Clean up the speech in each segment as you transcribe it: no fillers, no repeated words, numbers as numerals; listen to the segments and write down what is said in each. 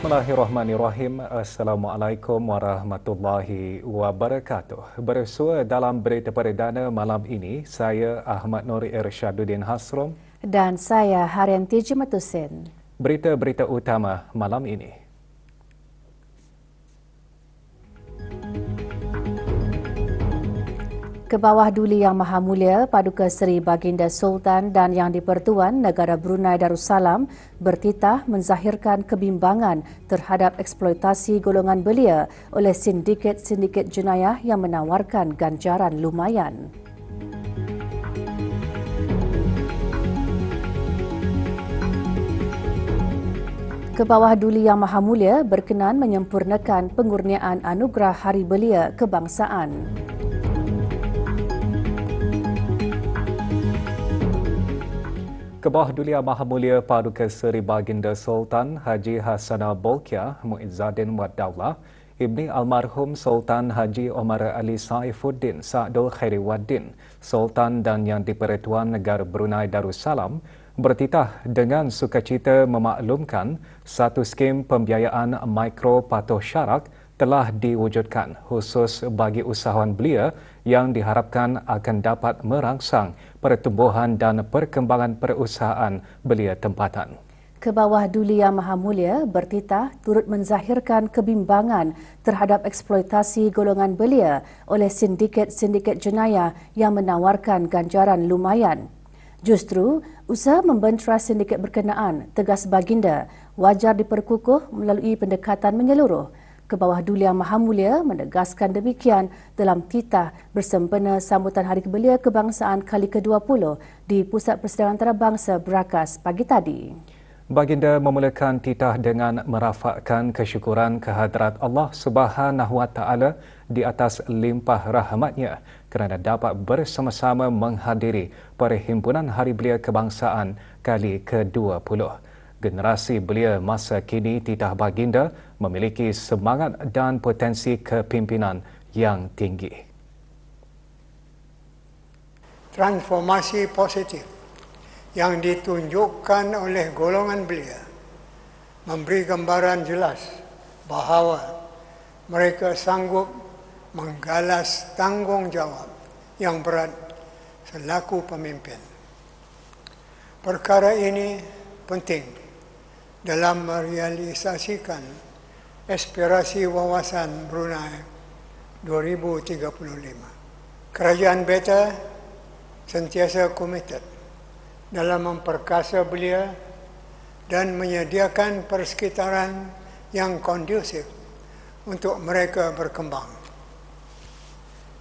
Bismillahirrahmanirrahim. Assalamualaikum warahmatullahi wabarakatuh. Bersua dalam berita perdana malam ini, saya Ahmad Nuri Irsyaduddin Hasrom dan saya Haryanti Jematusin. Berita-berita utama malam ini. Kebawah Duli Yang Maha Mulia Paduka Seri Baginda Sultan dan Yang di-Pertuan Negara Brunei Darussalam bertitah menzahirkan kebimbangan terhadap eksploitasi golongan belia oleh sindiket-sindiket jenayah yang menawarkan ganjaran lumayan. Kebawah Duli Yang Maha Mulia berkenan menyempurnakan pengurniaan Anugerah Hari Belia Kebangsaan. Kebawah Duli Yang Maha Mulia Paduka Seri Baginda Sultan Haji Hasanah Bolkiah Muizzaddin Wad Daulah Ibni Almarhum Sultan Haji Omar Ali Saifuddin Sa'dul Khairiwaddin Sultan dan Yang di-Pertuan Negara Brunei Darussalam bertitah dengan sukacita memaklumkan satu skim pembiayaan mikro patuh syarak telah diwujudkan khusus bagi usahawan belia yang diharapkan akan dapat merangsang pertumbuhan dan perkembangan perusahaan belia tempatan. Kebawah Duli Yang Maha Mulia bertitah turut menzahirkan kebimbangan terhadap eksploitasi golongan belia oleh sindiket-sindiket jenayah yang menawarkan ganjaran lumayan. Justru, usaha membentera sindiket berkenaan, tegas Baginda, wajar diperkukuh melalui pendekatan menyeluruh. Kebawah Duli Yang Maha Mulia menegaskan demikian dalam titah bersempena sambutan Hari Belia Kebangsaan kali ke-20 di Pusat Persidangan Antarabangsa Berakas pagi tadi. Baginda memulakan titah dengan merafakkan kesyukuran kehadrat Allah Subhanahu Wa Taala di atas limpah rahmatnya kerana dapat bersama-sama menghadiri Perhimpunan Hari Belia Kebangsaan kali ke-20. Generasi belia masa kini titah Baginda memiliki semangat dan potensi kepimpinan yang tinggi. Transformasi positif yang ditunjukkan oleh golongan belia memberi gambaran jelas bahawa mereka sanggup menggalas tanggungjawab yang berat selaku pemimpin. Perkara ini penting dalam merealisasikan aspirasi wawasan Brunei 2035. Kerajaan Beta sentiasa komited dalam memperkasa belia dan menyediakan persekitaran yang kondusif untuk mereka berkembang.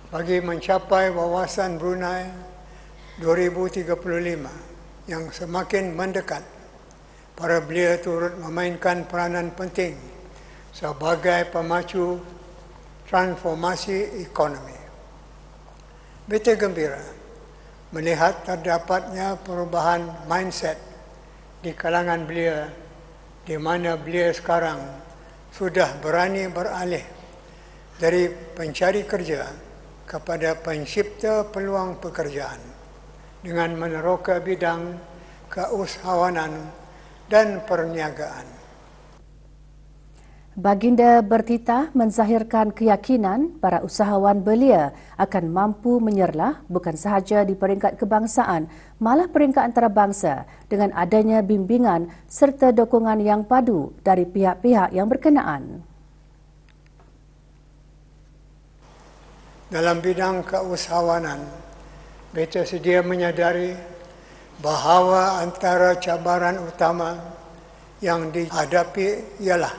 Bagi mencapai wawasan Brunei 2035 yang semakin mendekat, para belia turut memainkan peranan penting sebagai pemacu transformasi ekonomi. Beta gembira melihat terdapatnya perubahan mindset di kalangan belia di mana belia sekarang sudah berani beralih dari pencari kerja kepada pencipta peluang pekerjaan dengan meneroka bidang keusahawanan dan perniagaan. Baginda bertitah menzahirkan keyakinan para usahawan belia akan mampu menyerlah bukan sahaja di peringkat kebangsaan, malah peringkat antarabangsa dengan adanya bimbingan serta dukungan yang padu dari pihak-pihak yang berkenaan. Dalam bidang keusahawanan, Beta sedia menyadari bahawa antara cabaran utama yang dihadapi ialah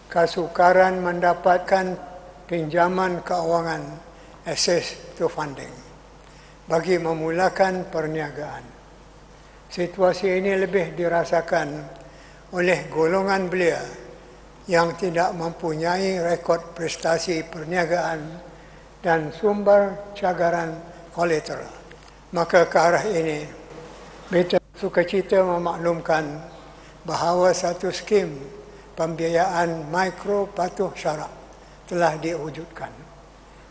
kesukaran mendapatkan pinjaman keuangan, access to funding, bagi memulakan perniagaan. Situasi ini lebih dirasakan oleh golongan belia yang tidak mempunyai rekod prestasi perniagaan dan sumber cagaran kolateral. Maka ke arah ini, Beta sukacita memaklumkan bahawa satu skim pembiayaan mikro patuh syarak telah diwujudkan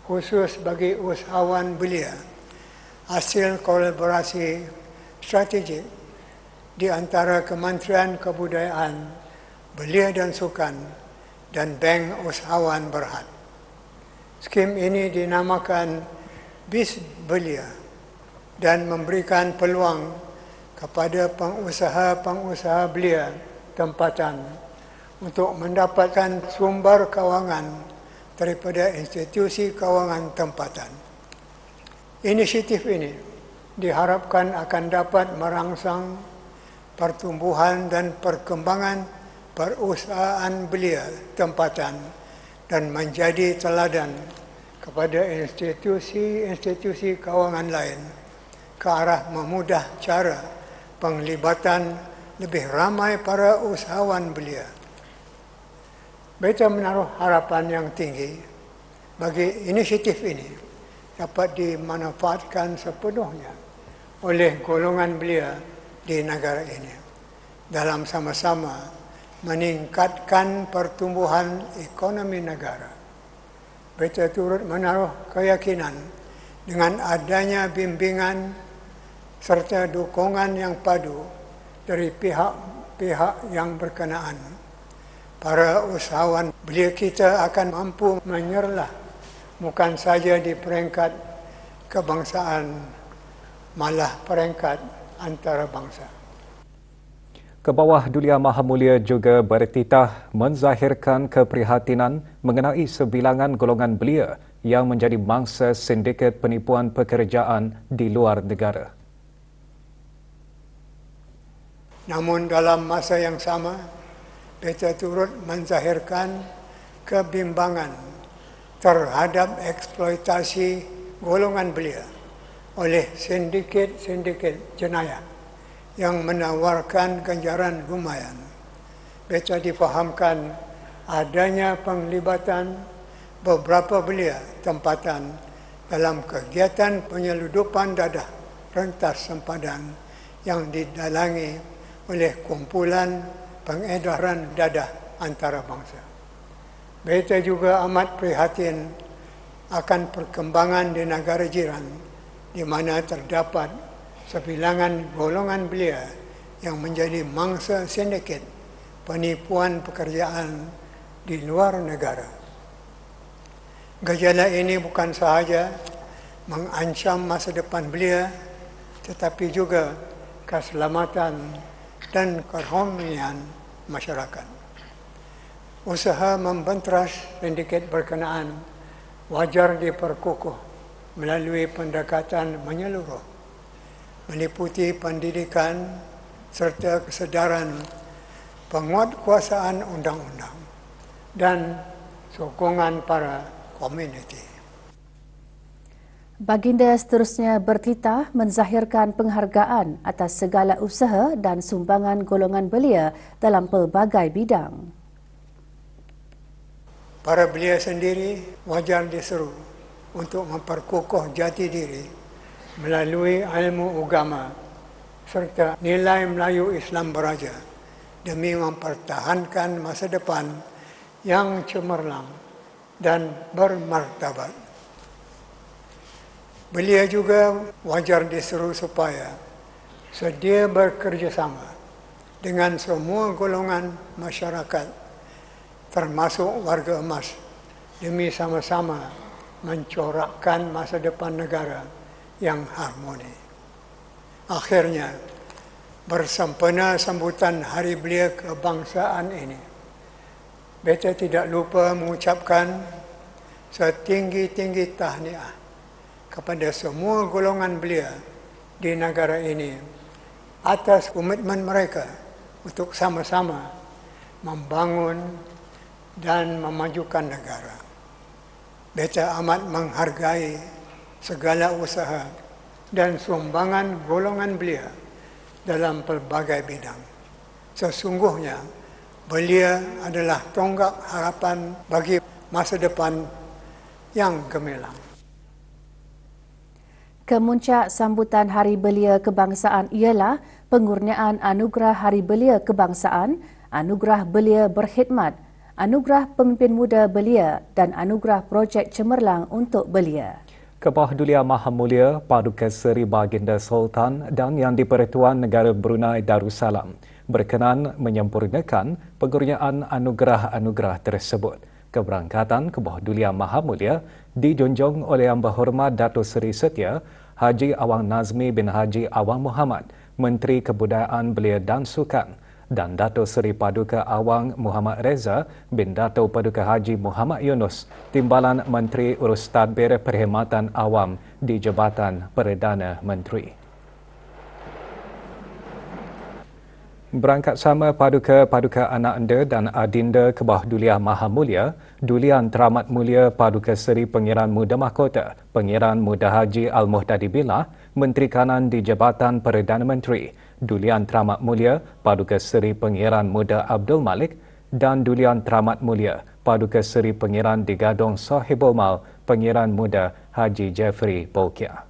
khusus bagi usahawan belia hasil kolaborasi strategik di antara Kementerian Kebudayaan Belia dan Sukan, dan Bank Usahawan Berhad. Skim ini dinamakan BIS Belia dan memberikan peluang kepada pengusaha-pengusaha belia tempatan untuk mendapatkan sumber kewangan daripada institusi kewangan tempatan. Inisiatif ini diharapkan akan dapat merangsang pertumbuhan dan perkembangan perusahaan belia tempatan dan menjadi teladan kepada institusi-institusi kewangan lain ke arah memudah cara penglibatan lebih ramai para usahawan belia. Beta menaruh harapan yang tinggi bagi inisiatif ini dapat dimanfaatkan sepenuhnya oleh golongan belia di negara ini dalam sama-sama meningkatkan pertumbuhan ekonomi negara. Beta turut menaruh keyakinan dengan adanya bimbingan serta dukungan yang padu dari pihak-pihak yang berkenaan. Para usahawan belia kita akan mampu menyerlah bukan saja di peringkat kebangsaan, malah peringkat antarabangsa. Kebawah Dulia Maha Mulia juga bertitah menzahirkan keprihatinan mengenai sebilangan golongan belia yang menjadi mangsa sindiket penipuan pekerjaan di luar negara. Namun dalam masa yang sama, beta turut menzahirkan kebimbangan terhadap eksploitasi golongan belia oleh sindiket-sindiket jenayah yang menawarkan ganjaran lumayan. Beta difahamkan adanya penglibatan beberapa belia tempatan dalam kegiatan penyeludupan dadah rentas sempadan yang didalangi oleh kumpulan pengedaran dadah antarabangsa. Beta juga amat prihatin akan perkembangan di negara jiran di mana terdapat sebilangan golongan belia yang menjadi mangsa sindiket penipuan pekerjaan di luar negara. Gejala ini bukan sahaja mengancam masa depan belia, tetapi juga keselamatan dan keharmonian masyarakat. Usaha membenteras sindiket berkenaan wajar diperkukuh melalui pendekatan menyeluruh, meliputi pendidikan serta kesedaran penguatkuasaan undang-undang dan sokongan para komuniti. Baginda seterusnya bertitah menzahirkan penghargaan atas segala usaha dan sumbangan golongan belia dalam pelbagai bidang. Para belia sendiri wajar diseru untuk memperkukuh jati diri melalui ilmu agama serta nilai Melayu Islam beraja demi mempertahankan masa depan yang cemerlang dan bermartabat. Belia juga wajar diseru supaya sedia bekerjasama dengan semua golongan masyarakat termasuk warga emas demi sama-sama mencorakkan masa depan negara yang harmoni. Akhirnya, bersempena sambutan Hari Belia Kebangsaan ini, beta tidak lupa mengucapkan setinggi-tinggi tahniah kepada semua golongan belia di negara ini atas komitmen mereka untuk sama-sama membangun dan memajukan negara. Beta amat menghargai segala usaha dan sumbangan golongan belia dalam pelbagai bidang. Sesungguhnya, belia adalah tonggak harapan bagi masa depan yang gemilang. Kemuncak sambutan Hari Belia Kebangsaan ialah pengurniaan Anugerah Hari Belia Kebangsaan, Anugerah Belia Berkhidmat, Anugerah Pemimpin Muda Belia dan Anugerah Projek Cemerlang untuk Belia. Kebawah Dulia Maha Mulia Paduka Seri Baginda Sultan dan Yang di-Pertuan Negara Brunei Darussalam berkenan menyempurnakan pengurniaan anugerah-anugerah tersebut. Keberangkatan ke bawah Dulia Maha Mulia dijunjung oleh Yang Berhormat Datuk Seri Setia Haji Awang Nazmi bin Haji Awang Muhammad, Menteri Kebudayaan Belia dan Sukan, dan Datuk Seri Paduka Awang Muhammad Reza bin Datuk Paduka Haji Muhammad Yunus, Timbalan Menteri Urus Tadbir Perkhidmatan Awam di Jabatan Perdana Menteri. Berangkat sama Paduka Anak Anda dan Adinda ke bawah Dulia Maha Mulia, Dulian Teramat Mulia Paduka Seri Pengiran Muda Mahkota, Pengiran Muda Haji Al-Muhtadi Billah, Menteri Kanan di Jabatan Perdana Menteri, Dulian Teramat Mulia Paduka Seri Pengiran Muda Abdul Malik dan Dulian Teramat Mulia Paduka Seri Pengiran di Gadong Sahibul Mal, Pengiran Muda Haji Jeffrey Bolkiah.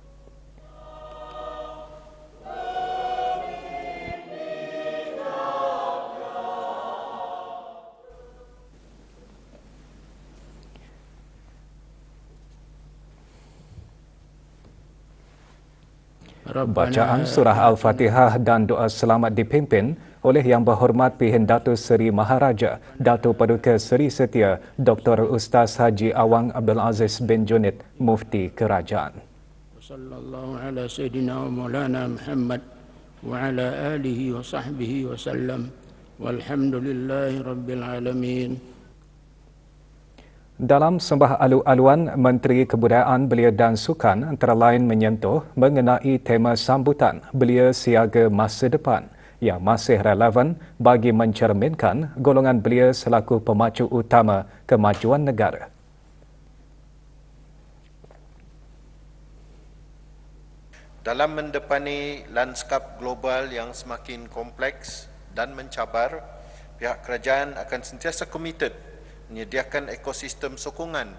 Bacaan surah Al-Fatihah dan doa selamat dipimpin oleh Yang Berhormat Pihin Datuk Seri Maharaja Datuk Paduka Seri Setia Dr. Ustaz Haji Awang Abdul Aziz bin Junid, Mufti Kerajaan. Sallallahu ala Sayyidina wa Maulana Muhammad wa ala alihi wa sahbihi wa sallam walhamdulillahi rabbil alamin. Dalam sembah alu-aluan, Menteri Kebudayaan Belia dan Sukan antara lain menyentuh mengenai tema sambutan Belia Siaga Masa Depan yang masih relevan bagi mencerminkan golongan belia selaku pemacu utama kemajuan negara. Dalam mendepani lanskap global yang semakin kompleks dan mencabar, pihak kerajaan akan sentiasa komited menyediakan ekosistem sokongan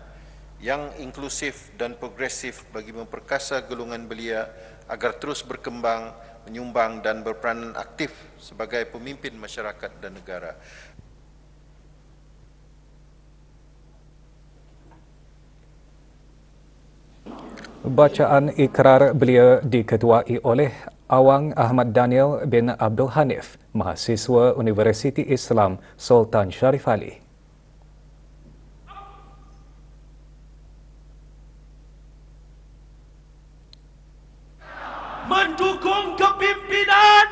yang inklusif dan progresif bagi memperkasa golongan belia agar terus berkembang, menyumbang dan berperanan aktif sebagai pemimpin masyarakat dan negara. Bacaan ikrar belia diketuai oleh Awang Ahmad Daniel bin Abdul Hanif, mahasiswa Universiti Islam Sultan Sharif Ali. Mendukung kepimpinan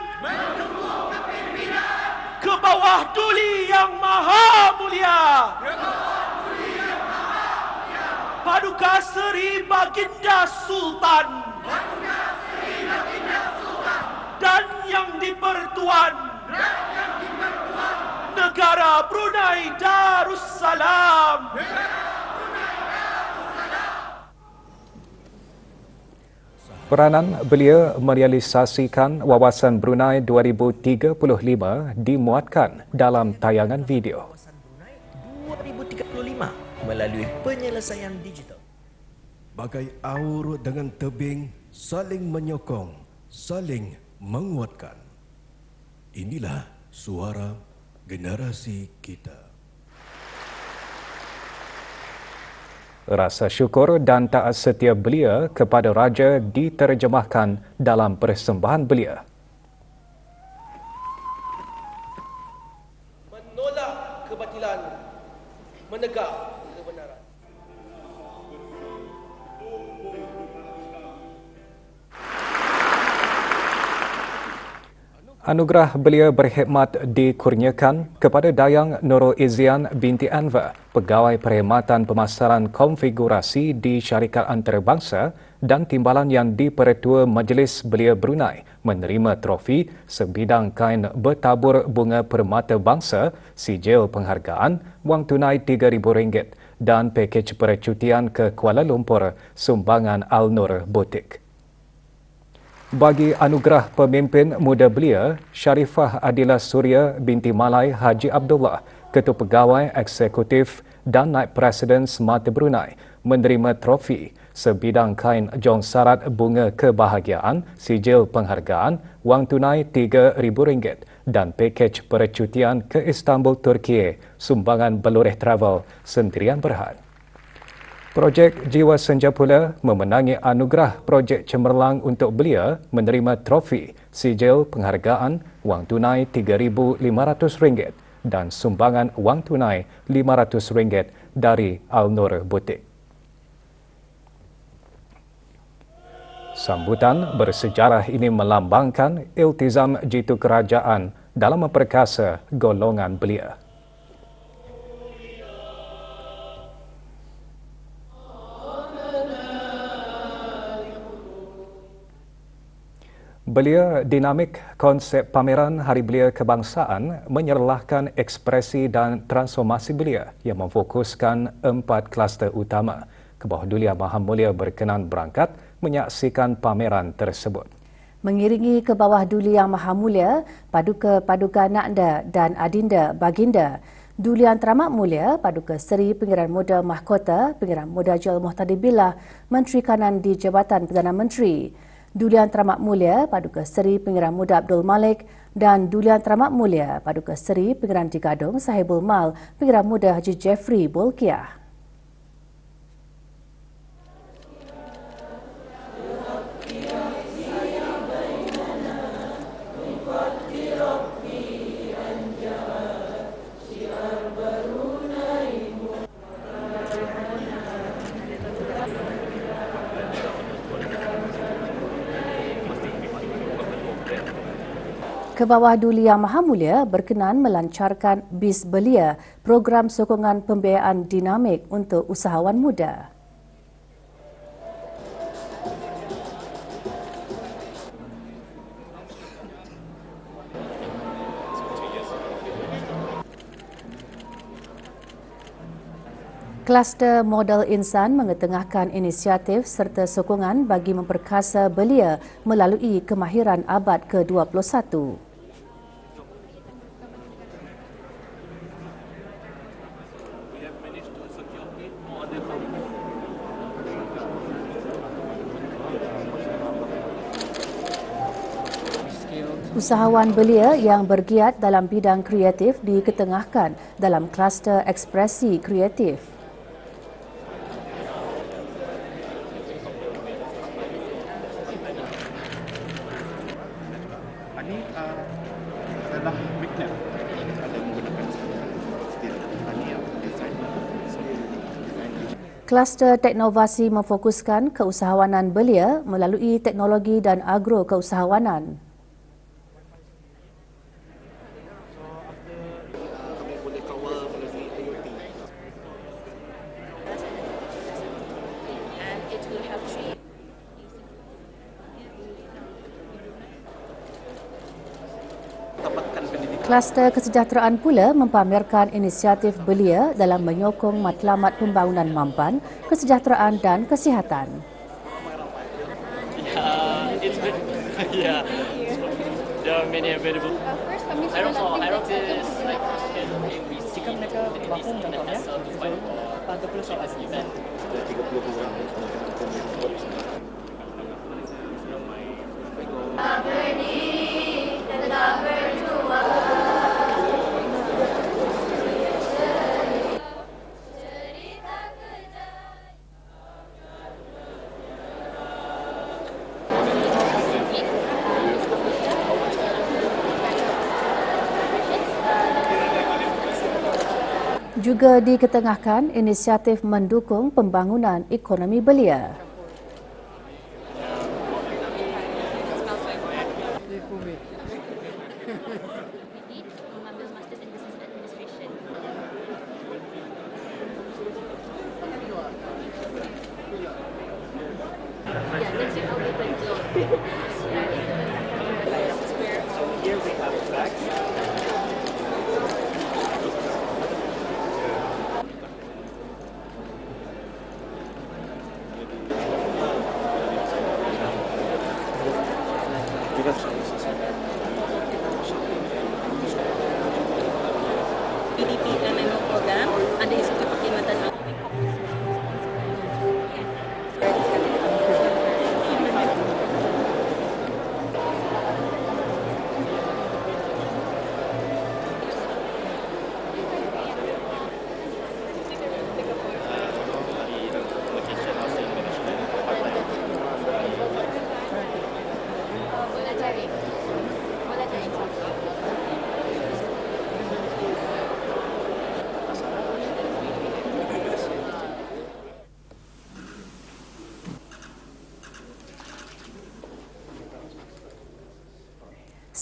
ke bawah Duli Yang Maha Mulia Paduka Seri Baginda Sultan dan Yang di-Pertuan Negara Brunei Darussalam. Peranan belia merealisasikan Wawasan Brunei 2035 dimuatkan dalam tayangan video. Wawasan Brunei 2035 melalui penyelesaian digital. Bagai aur dengan tebing, saling menyokong, saling menguatkan. Inilah suara generasi kita. Rasa syukur dan taat setia belia kepada Raja diterjemahkan dalam persembahan belia. Menolak kebatilan, menegak kebenaran. Anugerah belia berkhidmat dikurniakan kepada Dayang Nurul Izzian binti Anwar, Pegawai Perkhidmatan Pemasaran Konfigurasi di Syarikat Antarabangsa dan Timbalan yang di-Pertua Majlis Belia Brunei menerima trofi sebidang kain bertabur bunga permata bangsa, sijil penghargaan, wang tunai RM3,000 dan pakej percutian ke Kuala Lumpur, sumbangan Al-Nur Butik. Bagi anugerah pemimpin muda belia, Sharifah Adila Surya binti Malai Haji Abdullah, Ketua Pegawai Eksekutif dan Naib Presiden Semata Brunei, menerima trofi sebidang kain jong sarat bunga kebahagiaan, sijil penghargaan, wang tunai RM3,000 dan pakej percutian ke Istanbul, Turki, sumbangan Belureh Travel, Sendirian Berhad. Projek Jiwa Senja pula memenangi anugerah projek cemerlang untuk belia menerima trofi, sijil penghargaan, wang tunai RM3,500 dan sumbangan wang tunai RM500 dari Al-Nur Butik. Sambutan bersejarah ini melambangkan iltizam jitu kerajaan dalam memperkasa golongan belia. Belia dinamik, konsep pameran Hari Belia Kebangsaan menyerlahkan ekspresi dan transformasi belia yang memfokuskan 4 kluster utama. Kebawah Dulia Maha Mulia berkenan berangkat menyaksikan pameran tersebut. Mengiringi Kebawah Duli Yang Maha Mulia, Paduka Nakda dan Adinda Baginda, Duli Yang Teramat Mulia, Paduka Seri Pengiran Muda Mahkota, Pengiran Muda Jal Muhtadi Billah, Menteri Kanan di Jabatan Perdana Menteri, Duli Yang Teramat Mulia, Paduka Seri Pengiran Muda Abdul Malik dan Duli Yang Teramat Mulia, Paduka Seri Pengiran di Gadong Sahibul Mal, Pengiran Muda Haji Jeffrey Bolkiah. Kebawah Duli Yang Maha Mulia berkenan melancarkan BIS Belia, program sokongan pembiayaan dinamik untuk usahawan muda. Kluster Modal Insan mengetengahkan inisiatif serta sokongan bagi memperkasa belia melalui kemahiran abad ke-21. Usahawan belia yang bergiat dalam bidang kreatif diketengahkan dalam kluster ekspresi kreatif. Ini adalah magnet ada menggunakan steel tadi yang desain. Kluster Teknovasi memfokuskan keusahawanan belia melalui teknologi dan agro keusahawanan. Kluster Kesejahteraan pula mempamerkan inisiatif belia dalam menyokong matlamat pembangunan mampan, kesejahteraan dan kesihatan. It's good. Yeah. There are many available. I wrote this like jika mereka mampu menangkapnya, 40 soal event. 30 program. Juga diketengahkan inisiatif mendukung pembangunan ekonomi belia. PDP MMO program ada Institut Perkhidmatan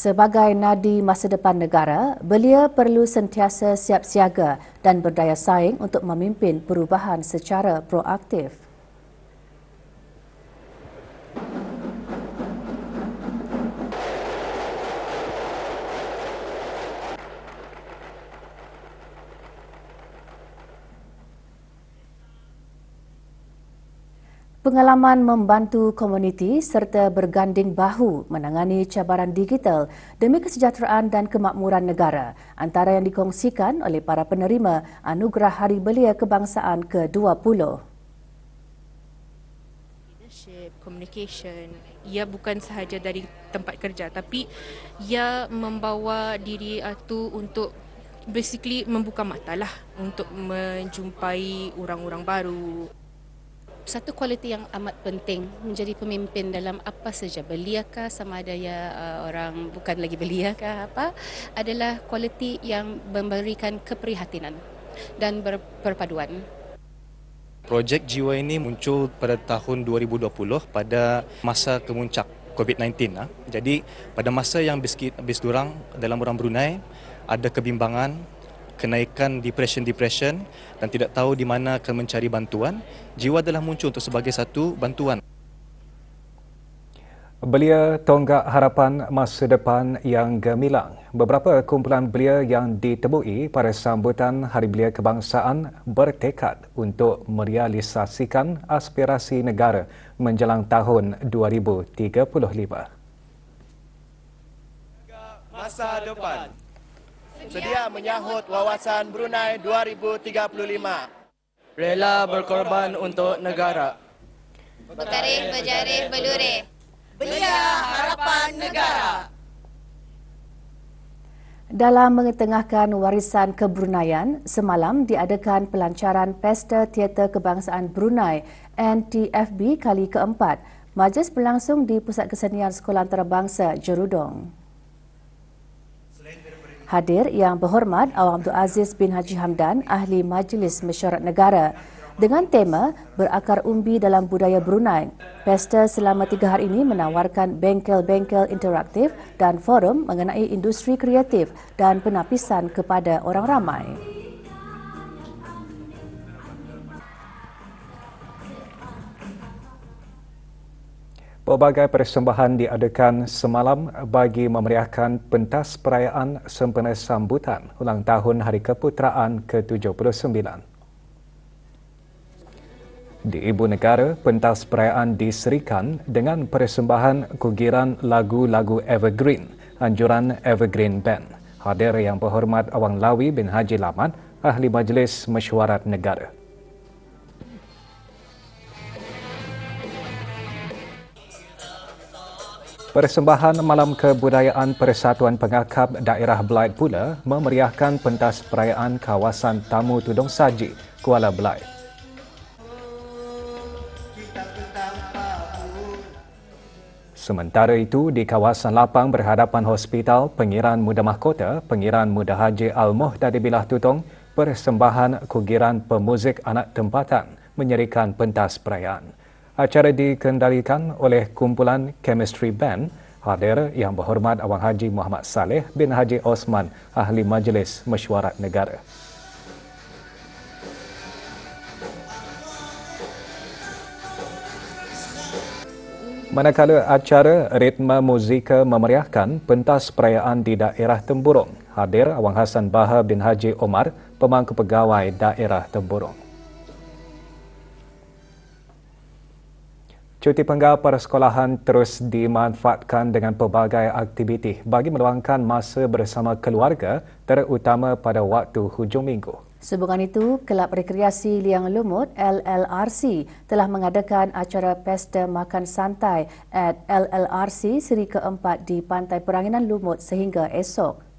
Sebagai nadi masa depan negara, belia perlu sentiasa siap siaga dan berdaya saing untuk memimpin perubahan secara proaktif. Pengalaman membantu komuniti serta berganding bahu menangani cabaran digital demi kesejahteraan dan kemakmuran negara antara yang dikongsikan oleh para penerima Anugerah Hari Belia Kebangsaan ke-20. Leadership, communication, ia bukan sahaja dari tempat kerja tapi ia membawa diri itu untuk basically membuka mata lah untuk menjumpai orang-orang baru. Satu kualiti yang amat penting menjadi pemimpin dalam apa saja, beliakah sama ada orang bukan lagi beliakah apa, adalah kualiti yang memberikan keprihatinan dan berperpaduan. Projek Jiwa ini muncul pada tahun 2020 pada masa kemuncak COVID-19. Jadi pada masa yang habis durang dalam orang Brunei ada kebimbangan, kenaikan depression dan tidak tahu di mana akan mencari bantuan, Jiwa adalah muncul untuk sebagai satu bantuan. Belia tonggak harapan masa depan yang gemilang. Beberapa kumpulan belia yang ditemui pada sambutan Hari Belia Kebangsaan bertekad untuk merealisasikan aspirasi negara menjelang tahun 2035. Masa depan sedia menyahut wawasan Brunei 2035. Rela berkorban untuk negara. Berkarih, berjarih, berlurih. Belia harapan negara. Dalam mengetengahkan warisan kebruneian, semalam diadakan pelancaran Pesta Teater Kebangsaan Brunei NTFB kali keempat. Majlis berlangsung di Pusat Kesenian Sekolah Antarabangsa Jerudong. Hadir Yang Berhormat Awang Abdul Aziz bin Haji Hamdan, Ahli Majlis Mesyuarat Negara. Dengan tema Berakar Umbi dalam Budaya Brunei, pesta selama 3 hari ini menawarkan bengkel-bengkel interaktif dan forum mengenai industri kreatif dan penapisan kepada orang ramai. Pelbagai persembahan diadakan semalam bagi memeriahkan pentas perayaan sempena sambutan ulang tahun Hari Keputeraan ke-79. Di Ibu Negara, pentas perayaan diserikan dengan persembahan kugiran lagu-lagu Evergreen, anjuran Evergreen Band. Hadir Yang Berhormat Awang Lawi bin Haji Lamat, Ahli Majlis Mesyuarat Negara. Persembahan Malam Kebudayaan Persatuan Pengakap Daerah Belait pula memeriahkan pentas perayaan kawasan Tamu Tudong Saji, Kuala Belait. Sementara itu, di kawasan lapang berhadapan Hospital Pengiran Muda Mahkota, Pengiran Muda Haji Al-Muhtadi Bilah Tutong, persembahan kugiran pemuzik anak tempatan menyerikan pentas perayaan. Acara dikendalikan oleh kumpulan Chemistry Band. Hadir Yang Berhormat Awang Haji Muhammad Saleh bin Haji Osman, Ahli Majlis Mesyuarat Negara. Manakala acara Ritma Muzika memeriahkan pentas perayaan di daerah Temburong. Hadir Awang Hassan Baha bin Haji Omar, Pemangku Pegawai Daerah Temburong. Cuti penggal persekolahan terus dimanfaatkan dengan pelbagai aktiviti bagi meluangkan masa bersama keluarga, terutama pada waktu hujung minggu. Sehubungan itu, Kelab Rekreasi Liang Lumut LLRC telah mengadakan acara Pesta Makan Santai at LLRC seri keempat di Pantai Peranginan Lumut sehingga esok.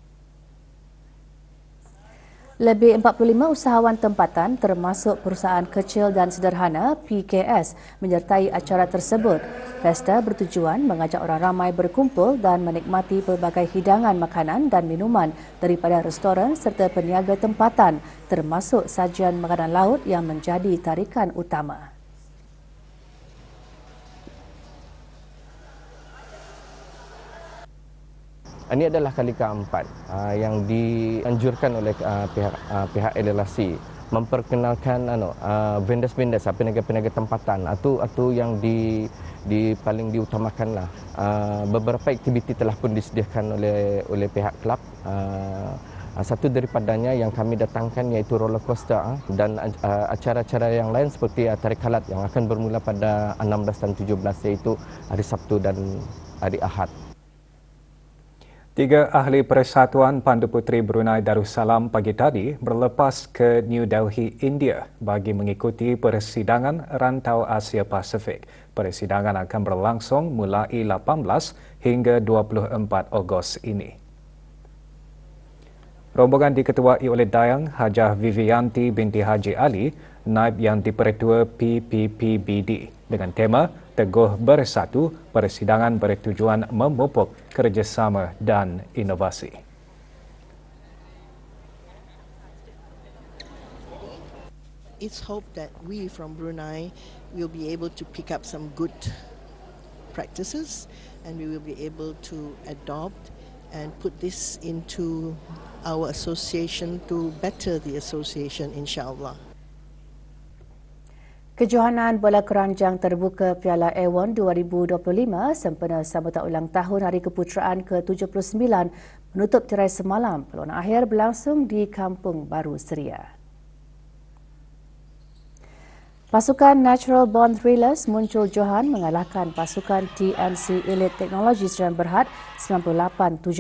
Lebih 45 usahawan tempatan termasuk perusahaan kecil dan sederhana PKS menyertai acara tersebut. Pesta bertujuan mengajak orang ramai berkumpul dan menikmati pelbagai hidangan makanan dan minuman daripada restoran serta peniaga tempatan, termasuk sajian makanan laut yang menjadi tarikan utama. Ini adalah kali keempat yang dianjurkan oleh pihak LLRC memperkenalkan vendors-vendors, peniaga-peniaga tempatan atau yang paling diutamakanlah. Beberapa aktiviti telah pun disediakan oleh pihak kelab. Satu daripadanya yang kami datangkan iaitu roller coaster dan acara-acara yang lain seperti tarik kalat yang akan bermula pada 16 dan 17 iaitu hari Sabtu dan hari Ahad. 3 ahli Persatuan Pandu Puteri Brunei Darussalam pagi tadi berlepas ke New Delhi, India bagi mengikuti persidangan Rantau Asia Pasifik. Persidangan akan berlangsung mulai 18 hingga 24 Ogos ini. Rombongan diketuai oleh Dayang Hajah Vivianti binti Haji Ali, Naib Yang di-Pertua PPPBD dengan tema Teguh Bersatu, persidangan bertujuan memupuk kerjasama dan inovasi. It's hoped that we from Brunei will be able to pick up some good practices and we will be able to adopt and put this into our association to better the association, insyaAllah. Kejohanan bola keranjang terbuka Piala A1 2025 sempena sambutan ulang tahun Hari Keputeraan ke-79 menutup tirai semalam. Perlawanan akhir berlangsung di Kampung Baru Seria. Pasukan Natural Born Thrillers Muncul Johan mengalahkan pasukan TNC Elite Technology Sdn Bhd 98-70.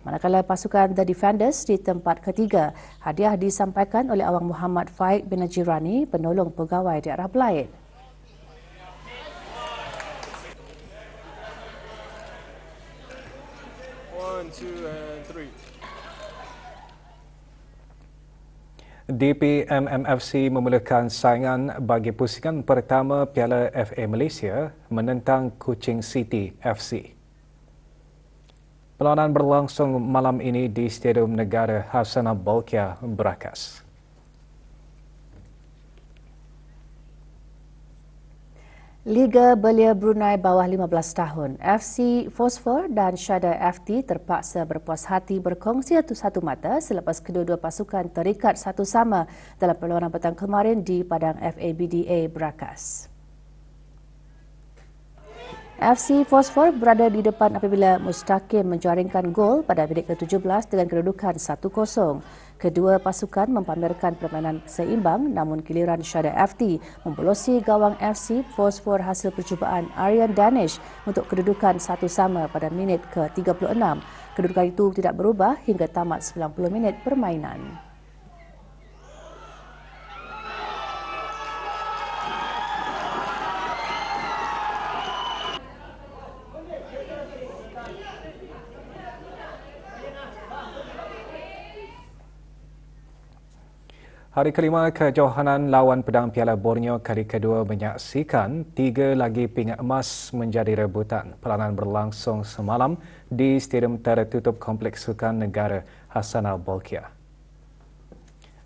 Manakala pasukan The Defenders di tempat ketiga. Hadiah disampaikan oleh Awang Muhammad Faik bin Najirani, penolong pegawai di Arab Lain. One, two, and three. DPMMFC memulakan saingan bagi pusingan pertama Piala FA Malaysia menentang Kuching City FC. Perlawanan berlangsung malam ini di Stadium Negara Hassanah Bolkiah, Berakas. Liga Belia Brunei bawah 15 tahun, FC Phosphor dan Shada FT terpaksa berpuas hati berkongsi satu mata selepas kedua-dua pasukan terikat satu sama dalam perlawanan petang kemarin di padang FABDA Berakas. FC Phosphor berada di depan apabila Mustaqim menjaringkan gol pada minit ke-17 dengan kedudukan 1-0. Kedua pasukan mempamerkan permainan seimbang namun giliran Shada FT membolosi gawang FC Phosphor hasil percubaan Aryan Danish untuk kedudukan satu sama pada minit ke-36. Kedudukan itu tidak berubah hingga tamat 90 minit permainan. Hari kelima kejohanan lawan pedang Piala Borneo kali kedua menyaksikan 3 lagi pingat emas menjadi rebutan. Perlawanan berlangsung semalam di Stadium Tertutup Kompleks Sukan Negara Hassanah Bolkiah.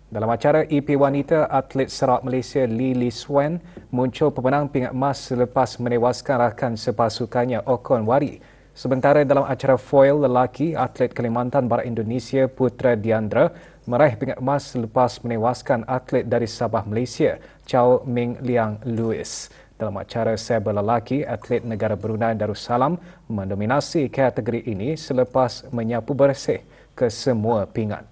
Dalam acara EP Wanita, atlet Sarawak Malaysia Lee Swen muncul pemenang pingat emas selepas menewaskan rakan sepasukannya Okon Wari. Sementara dalam acara foil lelaki, atlet Kalimantan Barat Indonesia Putra Diandra meraih pingat emas selepas menewaskan atlet dari Sabah Malaysia Chow Ming Liang Louis. Dalam acara saber lelaki, atlet negara Brunei Darussalam mendominasi kategori ini selepas menyapu bersih ke semua pingat.